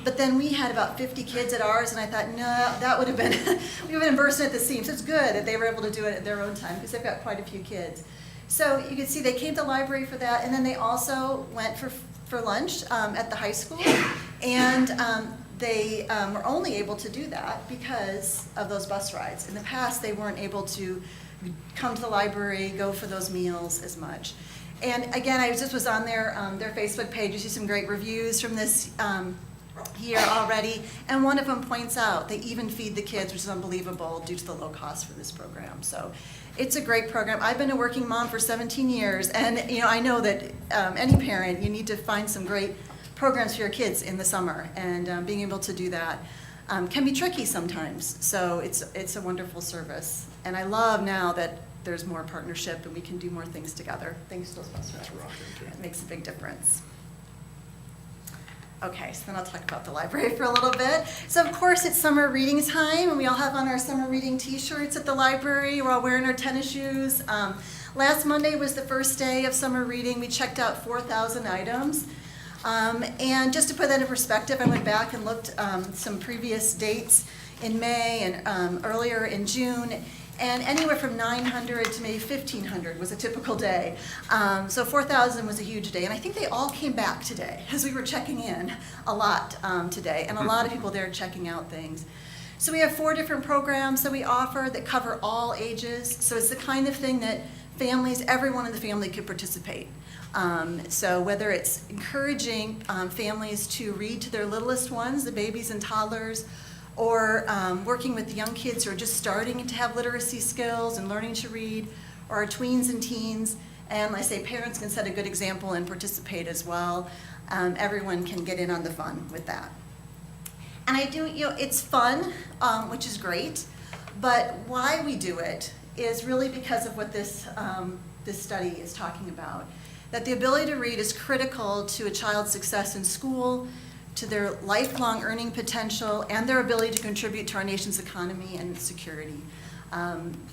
But then we had about 50 kids at ours, and I thought, no, that would have been, we would have been bursting at the seams. So it's good that they were able to do it at their own time, because they've got quite a few kids. So you can see they came to the library for that, and then they also went for lunch at the high school. And they were only able to do that because of those bus rides. In the past, they weren't able to come to the library, go for those meals as much. And again, I just was on their Facebook page. You see some great reviews from this here already. And one of them points out they even feed the kids, which is unbelievable due to the low cost for this program. So it's a great program. I've been a working mom for 17 years, and I know that any parent, you need to find some great programs for your kids in the summer. And being able to do that can be tricky sometimes. So it's a wonderful service. And I love now that there's more partnership and we can do more things together. Thanks to those bus rides. It makes a big difference. Okay, so then I'll talk about the library for a little bit. So of course it's summer reading time, and we all have on our summer reading t-shirts at the library. We're all wearing our tennis shoes. Last Monday was the first day of summer reading. We checked out 4,000 items. And just to put that in perspective, I went back and looked some previous dates in May and earlier in June. And anywhere from 900 to maybe 1,500 was a typical day. So 4,000 was a huge day. And I think they all came back today, as we were checking in a lot today. And a lot of people there checking out things. So we have 4 different programs that we offer that cover all ages. So it's the kind of thing that families, everyone in the family could participate. So whether it's encouraging families to read to their littlest ones, the babies and toddlers, or working with the young kids who are just starting to have literacy skills and learning to read, or our tweens and teens. And like I say, parents can set a good example and participate as well. Everyone can get in on the fun with that. And I do, it's fun, which is great, but why we do it is really because of what this study is talking about. That the ability to read is critical to a child's success in school, to their lifelong earning potential, and their ability to contribute to our nation's economy and security.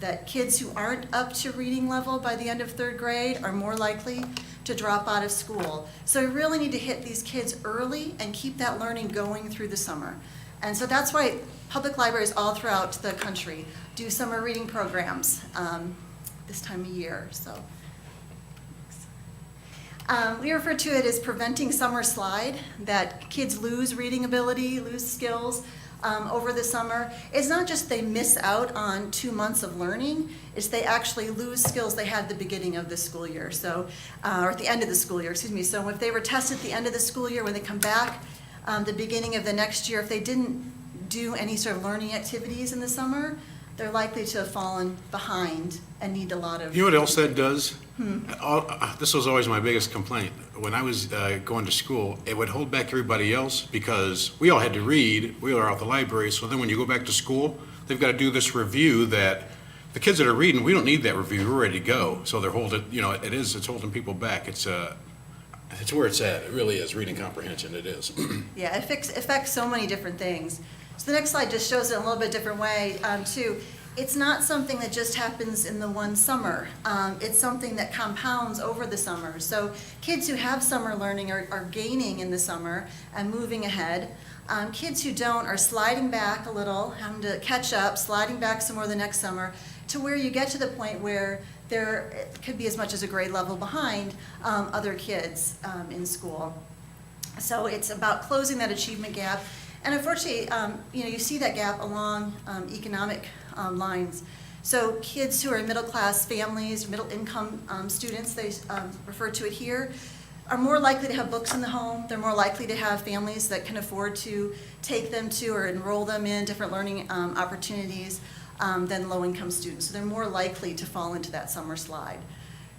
That kids who aren't up to reading level by the end of 3rd grade are more likely to drop out of school. So we really need to hit these kids early and keep that learning going through the summer. And so that's why public libraries all throughout the country do summer reading programs this time of year, so. We refer to it as preventing summer slide, that kids lose reading ability, lose skills over the summer. It's not just they miss out on 2 months of learning, it's they actually lose skills they had at the beginning of the school year, so, or at the end of the school year, excuse me. So if they were tested at the end of the school year, when they come back, the beginning of the next year, if they didn't do any sort of learning activities in the summer, they're likely to have fallen behind and need a lot of. You know what else that does? This was always my biggest complaint. When I was going to school, it would hold back everybody else because we all had to read, we were out the library, so then when you go back to school, they've got to do this review that the kids that are reading, we don't need that review, we're ready to go. So they're holding, it's holding people back. It's where it's at, it really is, reading comprehension, it is. Yeah, it affects so many different things. So the next slide just shows it in a little bit different way, too. It's not something that just happens in the one summer. It's something that compounds over the summer. So kids who have summer learning are gaining in the summer and moving ahead. Kids who don't are sliding back a little, having to catch up, sliding back some more the next summer, to where you get to the point where there could be as much as a grade level behind other kids in school. So it's about closing that achievement gap. And unfortunately, you see that gap along economic lines. So kids who are in middle-class families, middle-income students, they refer to it here, are more likely to have books in the home. They're more likely to have families that can afford to take them to or enroll them in different learning opportunities than low-income students. So they're more likely to fall into that summer slide.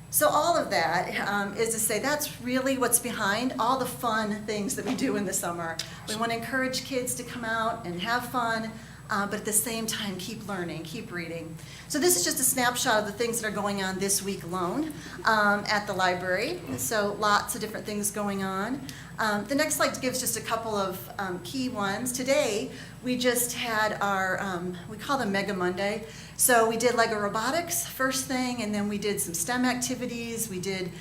So all of that is to say that's really what's behind all the fun things that we do in the summer. We want to encourage kids to come out and have fun, but at the same time keep learning, keep reading. So this is just a snapshot of the things that are going on this week alone at the library. So lots of different things going on. The next slide gives just a couple of key ones. Today, we just had our, we call them Mega Monday. So we did Lego robotics first thing, and then we did some STEM activities. We did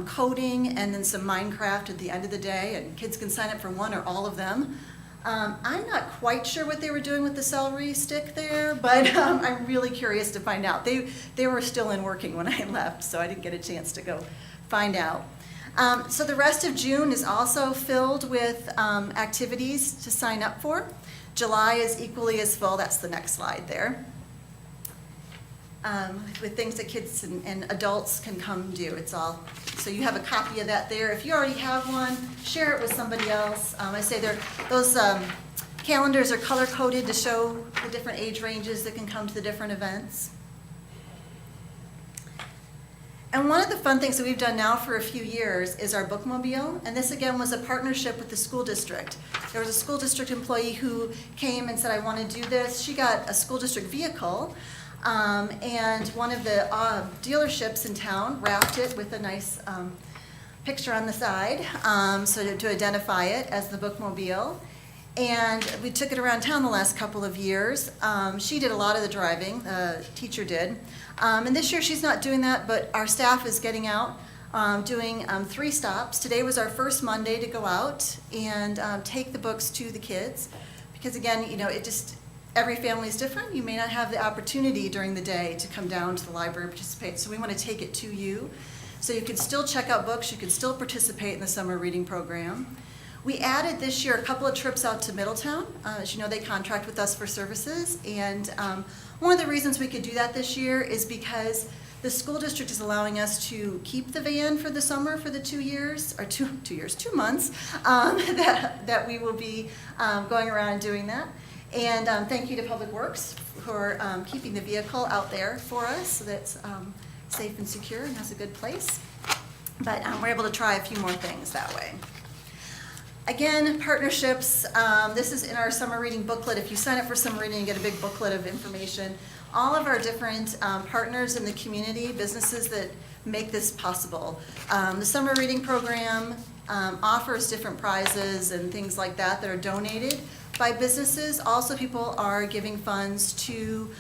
coding, and then some Minecraft at the end of the day, and kids can sign up for one or all of them. I'm not quite sure what they were doing with the celery stick there, but I'm really curious to find out. They were still in working when I left, so I didn't get a chance to go find out. So the rest of June is also filled with activities to sign up for. July is equally as full. That's the next slide there. With things that kids and adults can come do. It's all, so you have a copy of that there. If you already have one, share it with somebody else. I say those calendars are color-coded to show the different age ranges that can come to the different events. And one of the fun things that we've done now for a few years is our bookmobile, and this again was a partnership with the school district. There was a school district employee who came and said, I want to do this. She got a school district vehicle, and one of the dealerships in town wrapped it with a nice picture on the side, so to identify it as the bookmobile. And we took it around town the last couple of years. She did a lot of the driving, the teacher did. And this year she's not doing that, but our staff is getting out, doing 3 stops. Today was our first Monday to go out and take the books to the kids. Because again, every family is different. You may not have the opportunity during the day to come down to the library and participate. So we want to take it to you. So you can still check out books, you can still participate in the summer reading program. We added this year a couple of trips out to Middletown. As you know, they contract with us for services, and one of the reasons we could do that this year is because the school district is allowing us to keep the van for the summer for the 2 years, or 2 months, that we will be going around and doing that. And thank you to Public Works for keeping the vehicle out there for us so that it's safe and secure and has a good place. But we're able to try a few more things that way. Again, partnerships, this is in our summer reading booklet. If you sign up for summer reading, you get a big booklet of information. All of our different partners in the community, businesses that make this possible. The summer reading program offers different prizes and things like that are donated by businesses. Also, people are giving funds to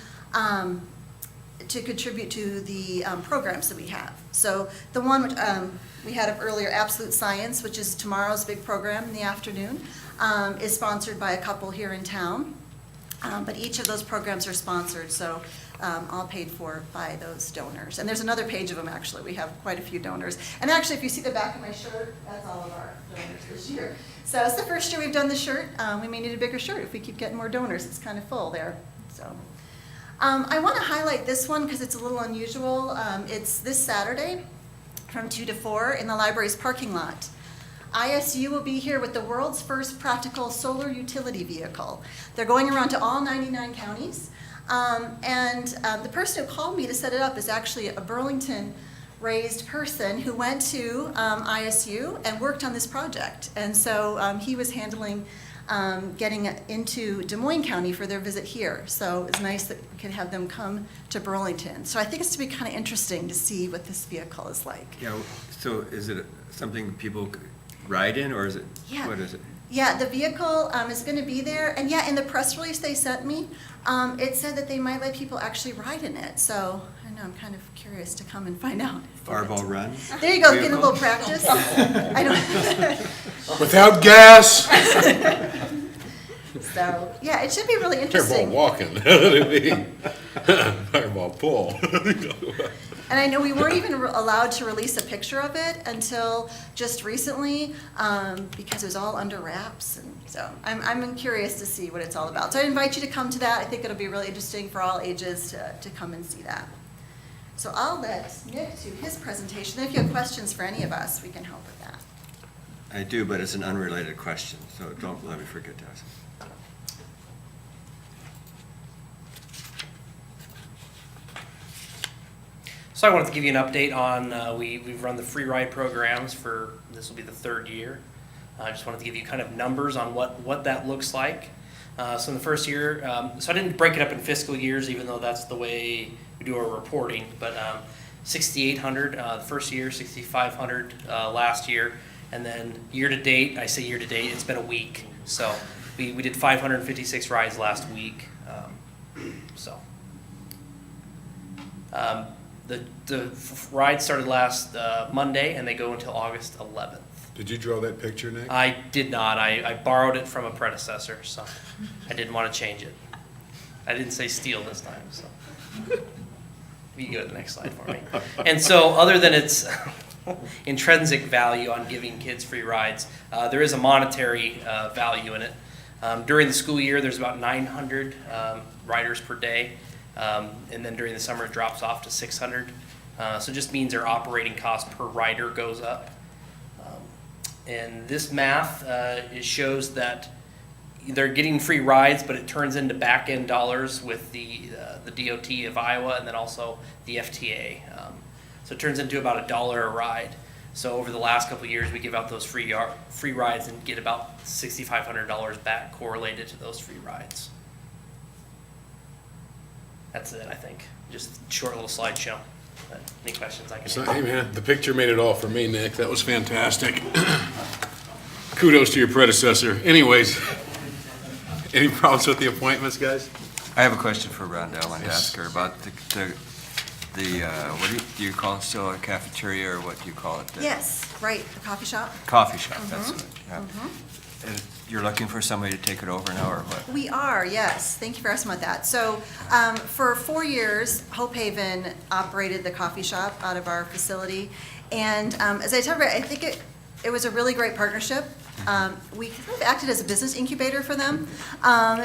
contribute to the programs that we have. So the one we had up earlier, Absolute Science, which is tomorrow's big program in the afternoon. is sponsored by a couple here in town. But each of those programs are sponsored, so all paid for by those donors. And there's another page of them, actually. We have quite a few donors. And actually, if you see the back of my shirt, that's all of our donors this year. So it's the first year we've done the shirt. We may need a bigger shirt if we keep getting more donors. It's kind of full there. So I want to highlight this one because it's a little unusual. It's this Saturday from 2 to 4 in the library's parking lot. ISU will be here with the world's first practical solar utility vehicle. They're going around to all 99 counties. The person who called me to set it up is actually a Burlington raised person who went to ISU and worked on this project. And so he was handling getting into Des Moines County for their visit here. So it's nice that we could have them come to Burlington. So I think it's to be kind of interesting to see what this vehicle is like. Yeah, so is it something people ride in, or is it, Yeah. what is it? Yeah, the vehicle is going to be there. And yeah, in the press release they sent me, it said that they might let people actually ride in it. So I know I'm kind of curious to come and find out. Fireball run? There you go, get a Vehicle? little practice. I don't. Without gas? So, yeah, it should be really Fireball interesting. walking. Fireball pull. And I know we weren't even allowed to release a picture of it until just recently, because it was all under wraps. And so I'm curious to see what it's all about. So I invite you to come to that. I think it'll be really interesting for all ages to come and see that. So I'll let Nick do his presentation. If you have questions for any of us, we can help with that. I do, but it's an unrelated question, so don't let me forget to ask. So I wanted to give you an update on, we've run the free ride programs for, this will be the 3rd year. I just wanted to give you kind of numbers on what that looks like. So in the first year, so I didn't break it up in fiscal years, even though that's the way we do our reporting, but 6,800 the first year, 6,500 last year, and then year to date, I say year to date, it's been a week. So we did 556 rides last week. The ride started last Monday, and they go until August 11th. Did you draw that picture, Nick? I did not. I borrowed it from a predecessor, so I didn't want to change it. I didn't say steal this time, so. You go to the next slide for me. And so other than its intrinsic value on giving kids free rides, there is a monetary value in it. During the school year, there's about 900 riders per day. And then during the summer, it drops off to 600. So it just means our operating cost per rider goes up. And this math, it shows that they're getting free rides, but it turns into back-end dollars with the DOT of Iowa and then also the FTA. So it turns into about $1 a ride. So over the last couple of years, we give out those free rides and get about $6,500 back correlated to those free rides. That's it, I think. Just a short little slideshow. But any questions I can So, answer? hey, man, the picture made it all for me, Nick. That was fantastic. Kudos to your predecessor. Anyways, any problems with the appointments, guys? I have a question for Rhonda. I wanted to Yes. ask her about the what do you call it, still a cafeteria, or what do you call it? Yes, right, the coffee shop. Coffee shop, that's it, yeah. And you're looking for somebody to take it over now, or what? We are, yes. Thank you for asking about that. So for 4 years, Hope Haven operated the coffee shop out of our facility. And as I told you, I think it was a really great partnership. We kind of acted as a business incubator for them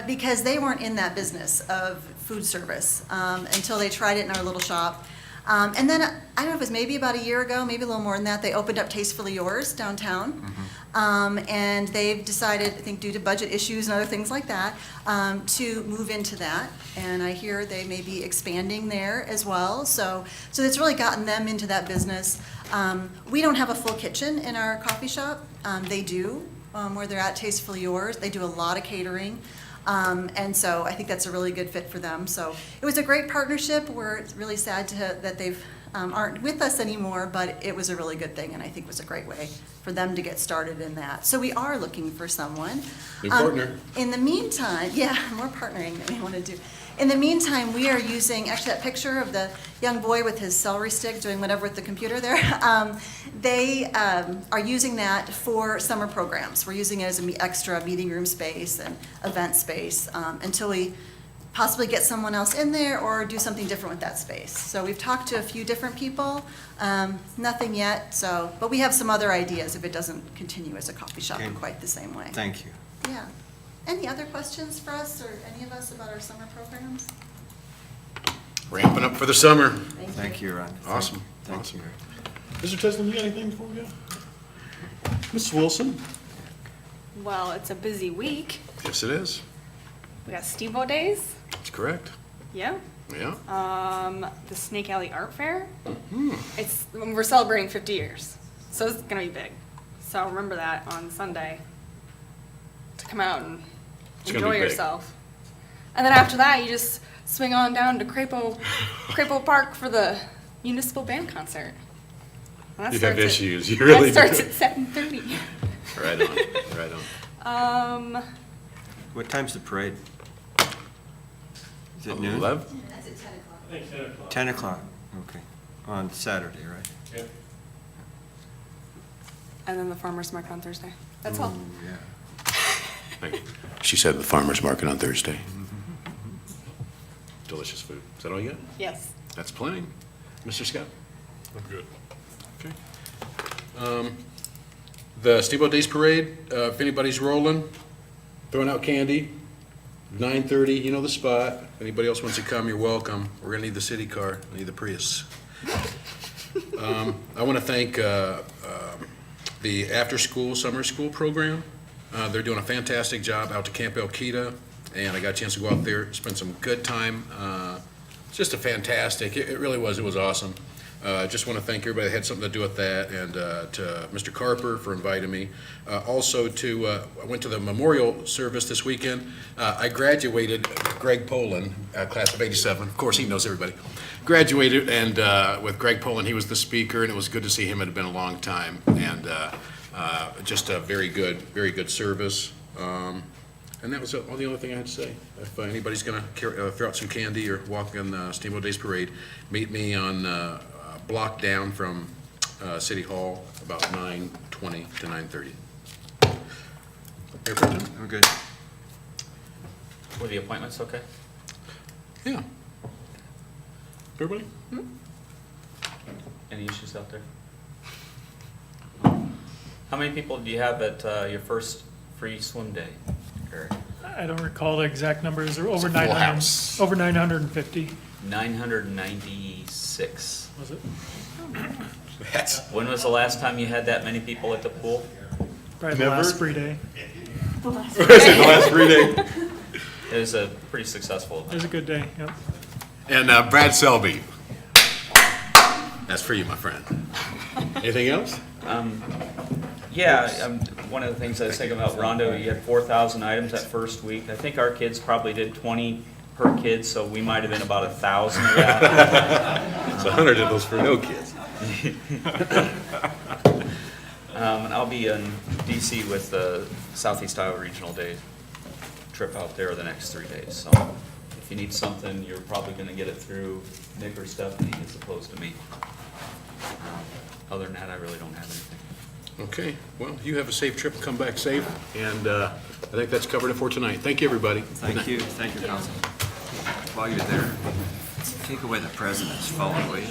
because they weren't in that business of food service until they tried it in our little shop. And then, I don't know if it was maybe about a year ago, maybe a little more than that, they opened up Tastefully Yours downtown. And they've decided, I think due to budget issues and other things like that, to move into that. And I hear they may be expanding there as well. So it's really gotten them into that business. We don't have a full kitchen in our coffee shop. They do, where they're at Tastefully Yours. They do a lot of catering. And so I think that's a really good fit for them. So it was a great partnership. We're really sad that they've aren't with us anymore, but it was a really good thing, and I think it was a great way for them to get started in that. So we are looking for someone. New partner. In the meantime, yeah, more partnering that we want to do. In the meantime, we are using, actually that picture of the young boy with his celery stick doing whatever with the computer there, they are using that for summer programs. We're using it as an extra meeting room space and event space until we possibly get someone else in there or do something different with that space. So we've talked to a few different people, nothing yet, but we have some other ideas if it doesn't continue as a coffee shop in Okay. quite the same way. Thank you. Yeah. Any other questions for us or any of us about our summer programs? Ramping up for the summer. Thank you, Ron. Awesome, Thank awesome. you. Mr. Tisland, you got anything before we go? Ms. Wilson? Well, it's a busy week. Yes, it is. We got Steamboat Days. That's correct. Yeah. Yeah. The Snake Alley Art Fair. We're celebrating 50 years, so it's gonna be big. So remember that on Sunday to come out and It's gonna be enjoy big. yourself. And then after that, you just swing on down to Crapo Park for the municipal band concert. And that You have starts at- issues, you really do. That starts at 7:30. Right on, right on. What time's the parade? Is it noon? 11? That's at 10 o'clock. 10 o'clock, okay. On Saturday, right? And then the farmer's market on Thursday. That's all. Ooh, yeah. She said the farmer's market on Thursday. Delicious food. Is that all you got? Yes. That's plenty. Mr. Scott? I'm good. Okay. The Steamboat Days Parade, if anybody's rolling, throwing out candy, 9:30, you know the spot. If anybody else wants to come, you're welcome. We're gonna need the city car, need the Prius. I want to thank the after-school, summer school program. They're doing a fantastic job out to Camp Elkita, and I got a chance to go out there, spend some good time. It's just a fantastic, it really was, it was awesome. Just want to thank everybody that had something to do with that, and to Mr. Carper for inviting me. Also I went to the memorial service this weekend. I graduated Greg Poland, class of '87. Of course, he knows everybody. Graduated, and with Greg Poland, he was the speaker, and it was good to see him. It had been a long time, and just a very good service. And that was the only thing I had to say. If anybody's going to throw out some candy or walk in the Steamboat Days Parade, meet me on block down from City Hall about 9:20 to 9:30. Mayor Pro Tem? I'm good. Were the appointments okay? Yeah. Everybody? Any issues out there? How many people do you have at your first free swim day, Eric? I don't recall the exact numbers. They're over It's a full 900, house. over 950, 996. was it? That's When was the last time you had that many people at the pool? Probably the Never. last spree day. the last 3 days. It was a pretty successful It event. was a good day, yep. And Brad Selby. That's for you, my friend. Anything else? Yeah, one of the things I was thinking about, Rondo, you had 4,000 items that first week. I think our kids probably did 20 per kid, so we might have been about 1,000 of that. It's 100 of those for no kids. And I'll be in DC with the Southeast Iowa Regional Day trip out there the next 3 days. So if you need something, you're probably going to get it through Nick or Stephanie as opposed to me. Other than that, I really don't have anything. Okay, well, you have a safe trip, come back safe, and I think that's covered it for tonight. Thank you, everybody. Thank you, Council. While you're there, take away the president's phone, will you?